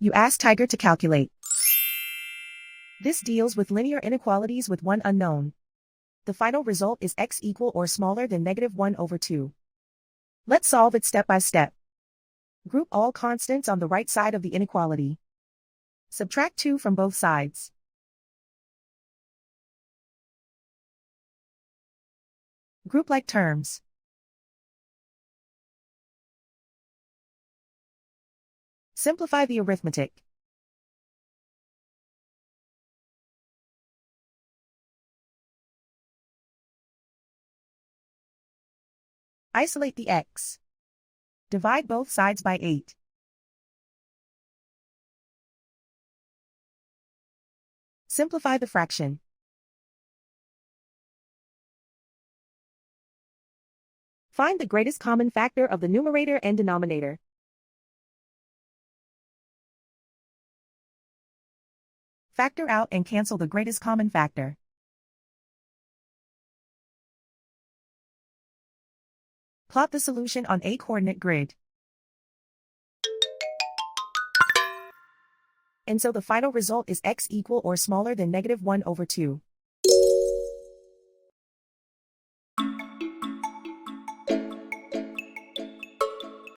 You ask Tiger to calculate. This deals with linear inequalities with one unknown. The final result is x equal or smaller than -1/2. Let's solve it step by step. Group all constants on the right side of the inequality. Subtract 2 from both sides. Group like terms. Simplify the arithmetic. Isolate the x. Divide both sides by 8. Simplify the fraction. Find the greatest common factor of the numerator and denominator. Factor out and cancel the greatest common factor. Plot the solution on a coordinate grid. And so the final result is x equal or smaller than -1/2.